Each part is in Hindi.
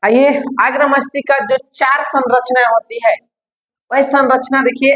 आइए अग्र मस्तिष्क का जो चार संरचनाएं होती है वही संरचना देखिए।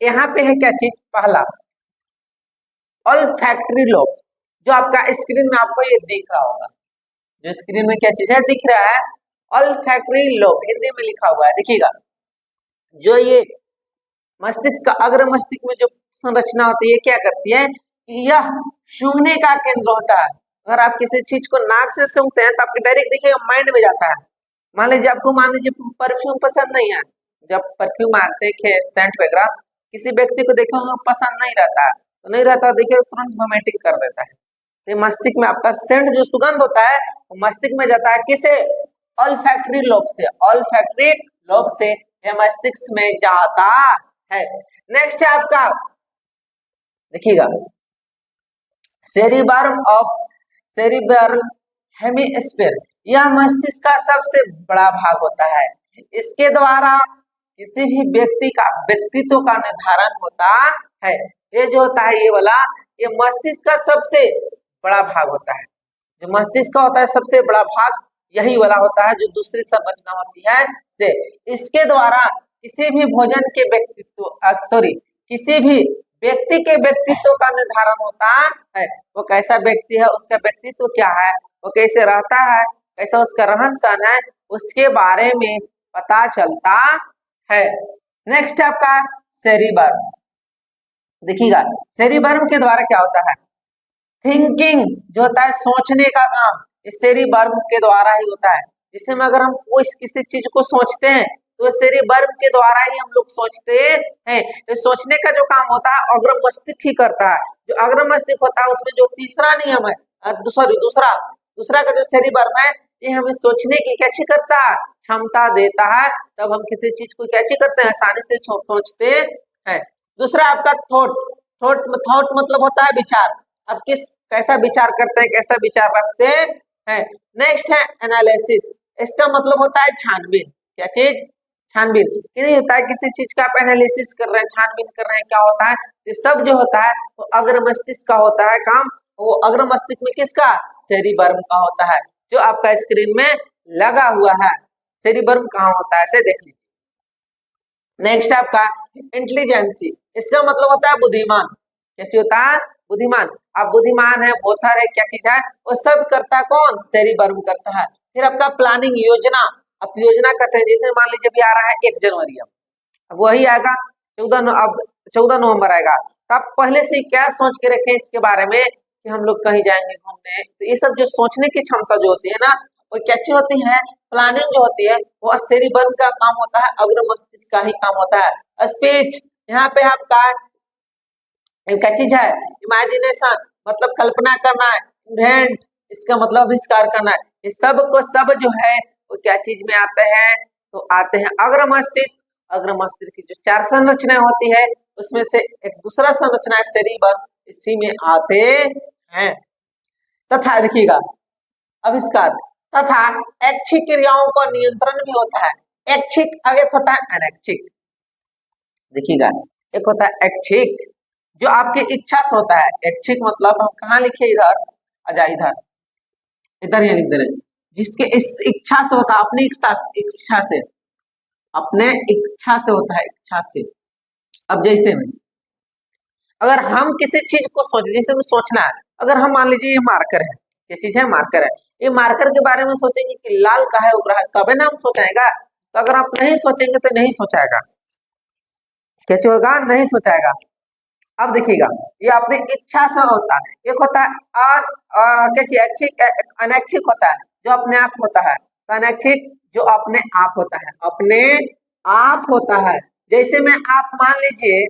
यहाँ पे है क्या चीज, पहला ऑल्फैक्टरी लोब, जो आपका स्क्रीन में आपको ये दिख रहा होगा। जो स्क्रीन में क्या चीज है दिख रहा है, ऑल्फैक्टरी लोब, हिंदी में लिखा हुआ है, देखिएगा। जो ये मस्तिष्क का अग्र मस्तिष्क में जो संरचना होती है क्या करती है कि यह सूंघने का केंद्र होता है। अगर आप किसी चीज को नाक से सूंघते हैं तो आपके डायरेक्ट देखिएगा माइंड में जाता है। मान लीजिए आपको, मान लीजिए परफ्यूम पसंद नहीं है, जब परफ्यूम आते हैं सेंट वगैरह, किसी व्यक्ति को देखो पसंद नहीं रहता है तो नहीं रहता, देखिए तुरंत वोमिटिंग कर देता है। तो मस्तिष्क में आपका सेंट जो सुगंध होता है वो मस्तिष्क में जाता है, किसे, ऑल्फैक्टरी लोब से, ऑल्फैक्टरी लोब से यह मस्तिष्क में जाता है। नेक्स्ट है आपका, देखिएगा, सेरिबरल हेमिस्फीयर, यह मस्तिष्क का सबसे बड़ा भाग होता है। इसके द्वारा किसी भी व्यक्ति का व्यक्तित्व का निर्धारण होता है। ये जो होता है ये वाला, ये मस्तिष्क का सबसे बड़ा भाग होता है। जो मस्तिष्क का होता है सबसे बड़ा भाग यही वाला होता है, जो दूसरी संरचना होती है से। इसके द्वारा किसी भी भोजन के व्यक्तित्व किसी भी व्यक्ति के व्यक्तित्व का निर्धारण होता है। वो कैसा व्यक्ति है, उसका व्यक्तित्व क्या है, वो कैसे रहता है, कैसा उसका रहन सहन है, उसके बारे में पता चलता है। नेक्स्ट आपका सेरिबर्म, देखिएगा सेरिबर्म के द्वारा क्या होता है, थिंकिंग जो होता है सोचने का काम इस सेरिबर्म के द्वारा ही होता है। जिसमें अगर हम कोई किसी चीज को सोचते हैं तो सेरिबर्म के द्वारा ही हम लोग सोचते हैं। ये सोचने का जो काम होता है अग्र मस्तिष्क ही करता है। जो अग्र मस्तिष्क होता है उसमें जो तीसरा नियम है, दूसरा का जो सेरिबर्म है, ये हमें सोचने की क्या चीज करता है, क्षमता देता है। तब हम किसी चीज को क्या चीज करते हैं, आसानी से सोचते हैं। दूसरा आपका थॉट मतलब होता है विचार। अब कैसा विचार करते हैं, कैसा विचार रखते हैं। नेक्स्ट है एनालिसिस, इसका मतलब होता है छानबीन। क्या चीज, छानबीन। नहीं होता है किसी चीज का आप एनालिसिस कर रहे हैं, छानबीन कर रहे हैं, क्या होता है, ये सब जो होता है वो अग्र मस्तिष्क का होता है काम। वो अग्र मस्तिष्क में किसका, सेरिबर्म का होता है, जो आपका स्क्रीन में लगा हुआ है। सेरिबर्म कहाँ होता है इसे देख लीजिए। नेक्स्ट आपका इंटेलिजेंसी, इसका मतलब होता है बुद्धिमान। कैसे होता है, बुद्धिमान। आप बुद्धिमान है, बोथर है, क्या चीज है, वो सब करता है कौन, सेरिबर्म करता है। फिर आपका प्लानिंग, योजना, आप योजना करते हैं। जैसे मान लीजिए अभी आ रहा है 1 जनवरी, अब वही आएगा 14 नवंबर आएगा, तो आप पहले से क्या सोच के रखें इसके बारे में कि हम लोग कहीं जाएंगे घूमने। तो ये सब जो सोचने की क्षमता जो होती है ना, वो कैसी होती है, प्लानिंग जो होती है वो सेरिबर्म का काम होता है, अग्र मस्तिष्क का ही काम होता है। स्पीच, यहाँ पे आपका क्या चीज है, इमेजिनेशन मतलब कल्पना करना है, इन्वेंट इसका मतलब आविष्कार करना है। ये सब को सब जो है वो क्या चीज में आते हैं, तो आते हैं अग्र मस्तिष्क। अग्र मस्तिष्क की जो 4 संरचनाएं होती है उसमें से एक दूसरा संरचना है सेरिबर्म, इसी में आते हैं। तथा देखिएगा आविष्कार तथा ऐच्छिक क्रियाओं का नियंत्रण भी होता है। ऐच्छिक, अब एक होता है अनैच्छिक। देखिएगा एक होता है ऐच्छिक जो आपकी इच्छा से होता है। ऐच्छिक मतलब हम कहाँ लिखे, इधर आजा, इधर ये लिख दे रहे, जिसके इस इच्छा से होता है, अपनी इच्छा से, अपने इच्छा से होता है, इच्छा से। अब जैसे में अगर हम किसी चीज को जैसे में सोचना है, अगर हम मान लीजिए ये मार्कर है, ये चीज है मार्कर है, ये मार्कर के बारे में सोचेंगे कि लाल का है उभरा है, कभी ना हम सोचाएगा। तो अगर आप नहीं सोचेंगे तो नहीं सोचाएगा, कैसे होगा, नहीं सोचाएगा। अब देखिएगा ये अपनी इच्छा से होता है। एक होता है ऐच्छिक, अनैच्छिक होता है जो अपने आप होता है। तो अनैच्छिक जो अपने आप होता है, अपने आप होता है। जैसे में आप मान लीजिए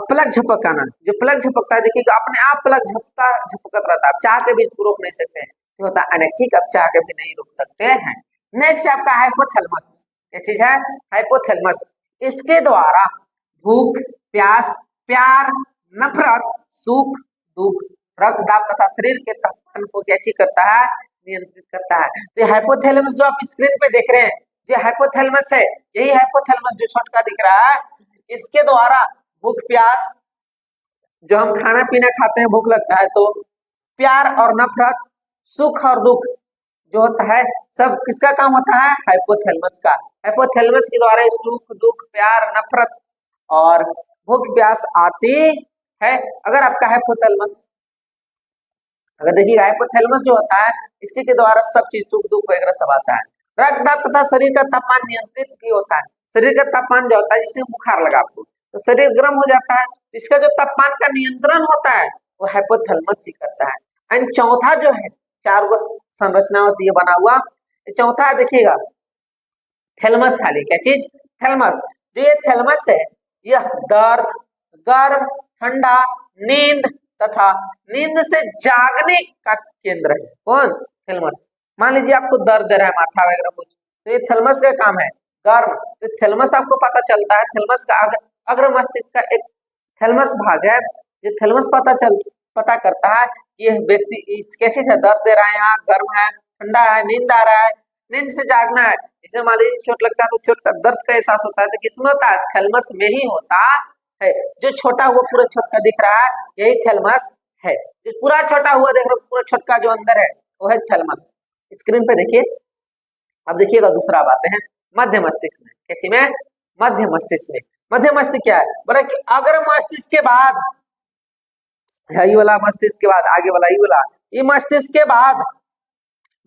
प्लग झपकाना, जो प्लग झपकता है देखिएगा अपने आप प्लग झपकत रहता है, आप चाह के भी इसको रोक नहीं सकते हैं। ये होता है अनैच्छिक, आप चाह के भी नहीं रोक सकते हैं। नेक्स्ट आपका हाइपोथैलेमस, ये चीज है हाइपोथैलेमस। इसके द्वारा भूख, प्यास, प्यार, नफरत, सुख, दुख, रक्तदाब तथा शरीर के तापमान को कैसे करता है, नियंत्रित करता है। तो हाइपोथैलेमस जो आप स्क्रीन पे देख रहे हैं, जो हाइपोथैलेमस है, यही हाइपोथैलेमस जो छोटा दिख रहा है, इसके द्वारा भूख, प्यास, जो हम खाना पीना खाते हैं भूख लगता है तो प्यार और नफरत, सुख और दुख, जो होता है सब किसका काम होता है? हाइपोथैलेमस का। हाइपोथैलेमस के द्वारा सुख दुख प्यार नफरत और भूख प्यास आती है। अगर आपका हाइपोथैलेमस, अगर देखिए हाइपोथैलेमस जो होता है इसी के द्वारा सब चीज सुख दुख वगैरह सब आता है। रक्तदाब तथा शरीर का तापमान नियंत्रित भी होता है। शरीर का तापमान जो होता है, जिससे बुखार लगा आपको तो शरीर गर्म हो जाता है, इसका जो तापमान का नियंत्रण होता है वो हाइपोथैलेमस ही करता है। एंड चौथा जो है, चार गो संरचना होती है बना हुआ, चौथा देखिएगा थैलेमस खाली, क्या चीज? थैलेमस। जो ये थैलेमस है यह दर्द, गर्म, ठंडा, नींद तथा नींद से जागने का केंद्र है। कौन? थैलेमस। मान लीजिए आपको दर्द दे रहा है माथा वगैरह कुछ, तो ये थैलेमस का काम है। गर्म, तो थैलेमस आपको पता चलता है, थैलेमस का अग्र मस्तिष्क का एक थैलेमस भाग है, ये थैलेमस पता करता है कि यह व्यक्ति इस कैसे है, दर्द दे रहा है, यहाँ गर्म है, ठंडा है, नींद आ रहा है, नींद से जागना है। जैसे मान लीजिए चोट लगता है तो चोट का दर्द का एहसास होता है, तो किसमें होता है? थैलेमस में ही होता है। जो छोटा हुआ पूरा छोटका दिख रहा है यही थैलेमस है। जो पूरा छोटा हुआ देख रहे हो, पूरा छोटका जो अंदर है वो है थैलेमस। स्क्रीन पे देखिए। अब देखिएगा दूसरा बात है मध्य मस्तिष्क में। कैसी में? मध्य मस्तिष्क में। मध्य मस्तिष्क क्या है? बोला कि अग्र मस्तिष्क के बाद, ये वाला मस्तिष्क के बाद आगे वाला ये मस्तिष्क के बाद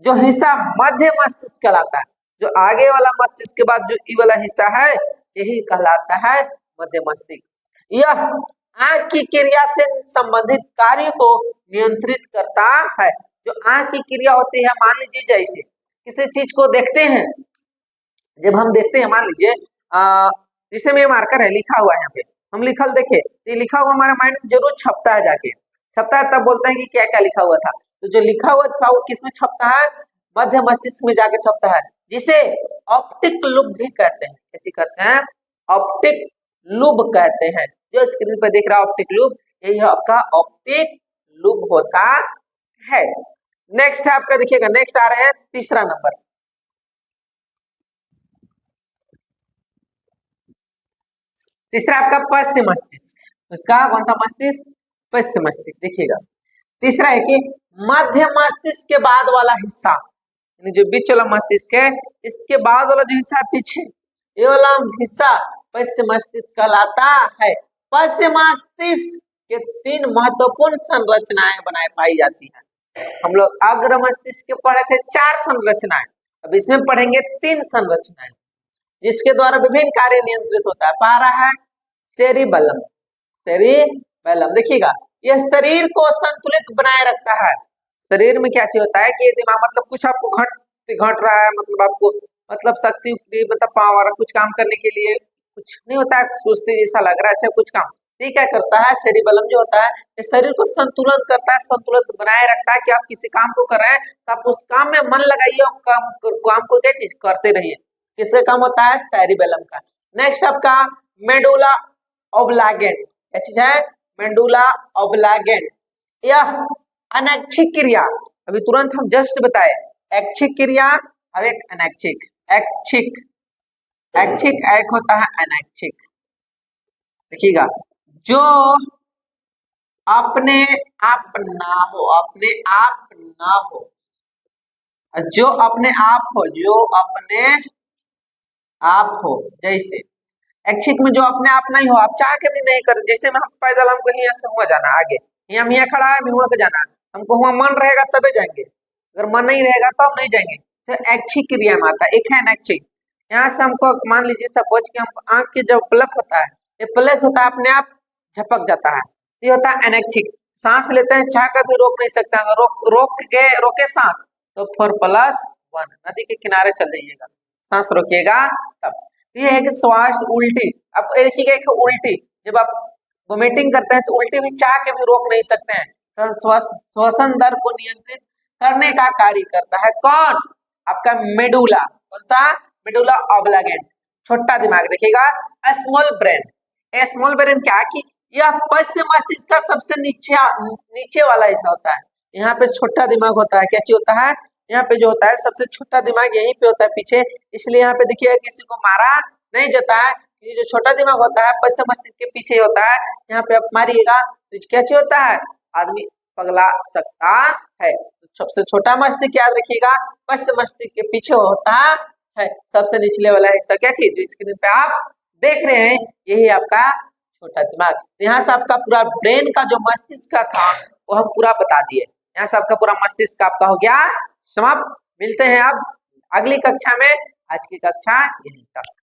जो हिस्सा मध्य मस्तिष्क कहलाता है, जो आगे वाला मस्तिष्क के बाद जो ये वाला हिस्सा है यही कहलाता है मध्य मस्तिष्क। यह आंख की क्रिया से संबंधित कार्य को नियंत्रित करता है। जो आंख की क्रिया होती है, मान लीजिए जैसे किसी चीज को देखते हैं, जब हम देखते हैं, मान लीजिए जिसे में मार्कर है लिखा हुआ है यहाँ पे, हम लिखल देखे तो लिखा हुआ हमारे माइंड में जरूर छपता है, जाके छपता है, तब बोलते हैं कि क्या क्या लिखा हुआ था। तो जो लिखा हुआ था वो किसमें छपता है? मध्य मस्तिष्क में जाके छपता है, जिसे ऑप्टिक लूप भी कहते हैं। कैसे कहते हैं? ऑप्टिक लूप कहते हैं। जो स्क्रीन पर देख रहा है ऑप्टिक लूप, यही आपका ऑप्टिक लूप होता है। नेक्स्ट है आपका, देखिएगा नेक्स्ट आ रहे हैं तीसरा नंबर। तीसरा आपका पश्चिम मस्तिष्क। इसका कौन सा मस्तिष्क? पश्चिम मस्तिष्क। देखिएगा तीसरा है कि मध्य मस्तिष्क के बाद वाला हिस्सा, जो बीच वाला मस्तिष्क है इसके बाद वाला जो हिस्सा पीछे, ये वाला हिस्सा पश्चिम मस्तिष्क कहलाता है। पश्चिम मस्तिष्क के तीन महत्वपूर्ण संरचनाएं बनाई पाई जाती हैं। हम लोग अग्र मस्तिष्क के पढ़े थे 4 संरचनाएं, अब इसमें पढ़ेंगे 3 संरचनाएं, जिसके द्वारा विभिन्न कार्य नियंत्रित होता है। पा रहा है सेरिबेलम। सेरिबेलम देखिएगा, यह शरीर को संतुलित बनाए रखता है। शरीर में क्या चीज होता है कि दिमाग मतलब कुछ आपको घट रहा है, मतलब आपको मतलब शक्ति मतलब पावर कुछ काम करने के लिए कुछ नहीं होता है, सुस्ती जैसा लग रहा है, अच्छा कुछ काम, ये क्या करता है? सेरिबेलम जो होता है ये शरीर को संतुलन करता है, संतुलित बनाए रखता है कि आप किसी काम को कर रहे हैं तो आप उस काम में मन लगाइए और काम को क्या चीज करते रहिए। किसका काम होता है? सेरिबेलम का। नेक्स्ट आपका मेडुला ऑब्लांगेट। क्या चीज है? मेडुला ऑब्लांगेट। यह अनैच्छिक क्रिया, अभी तुरंत हम जस्ट बताए, ऐच्छिक क्रिया और एक अनैच्छिक। ऐच्छिक एक होता है अनैच्छिक। देखिएगा, जो अपने आप ना हो, अपने आप ना हो, जो अपने आप हो, जो अपने आप हो, जैसे ऐच्छिक में जो अपने आप नहीं हो, आप चाह के भी नहीं कर, जैसे हम पैदल हमको यहाँ से हुआ जाना आगे, यहाँ खड़ा है हुआ के जाना, हमको हुआ मन रहेगा तबे जाएंगे, अगर मन नहीं रहेगा तो हम नहीं जाएंगे। तो ऐच्छिक क्रिया में आता है। एक है अनैच्छिक, यहाँ से हमको मान लीजिए सपोज कि हम आंख के जब पलक होता है, ये पलक होता है अपने आप झपक जाता है, ये होता है अनैच्छिक। सांस लेते हैं चाह कर भी रोक नहीं सकते, अगर रोके सांस तो 4+1 नदी के किनारे चल जाइएगा, सांस रोकिएगा तब। ये है कि श्वास उल्टी, अब देखिएगा एक उल्टी, जब आप वोमिटिंग करते हैं तो उल्टी भी चाह के भी रोक नहीं सकते हैं, तो श्वसन दर को नियंत्रित करने का कार्य करता है कौन? आपका मेडुला। कौन सा? मेडुला ऑब्लांगेट, छोटा दिमाग। देखिएगा स्मॉल ब्रेन। स्मॉल ब्रेन क्या कि यह पश्चिम मस्तिष्क का सबसे नीचे वाला हिस्सा होता है, यहाँ पे छोटा दिमाग होता है। क्या चीज होता है? यहाँ पे जो होता है सबसे छोटा दिमाग यहीं पे होता है पीछे, इसलिए यहाँ पे देखिए किसी को मारा नहीं जाता है। ये जो छोटा दिमाग होता है पश्चिम मस्तिष्क के पीछे होता है, यहाँ पे आप मारिएगा तो क्या चीज होता है? आदमी पगला सकता है। तो सबसे छोटा मस्तिष्क याद रखिएगा, मध्य मस्तिष्क के पीछे होता है सबसे निचले वाला हिस्सा। क्या चीज जो स्क्रीन पे आप देख रहे हैं यही आपका छोटा दिमाग। यहाँ से आपका पूरा ब्रेन का जो मस्तिष्क का था वो हम पूरा बता दिए। यहाँ से आपका पूरा मस्तिष्क आपका हो गया समाप्त। मिलते हैं अब अगली कक्षा में, आज की कक्षा यहीं तक।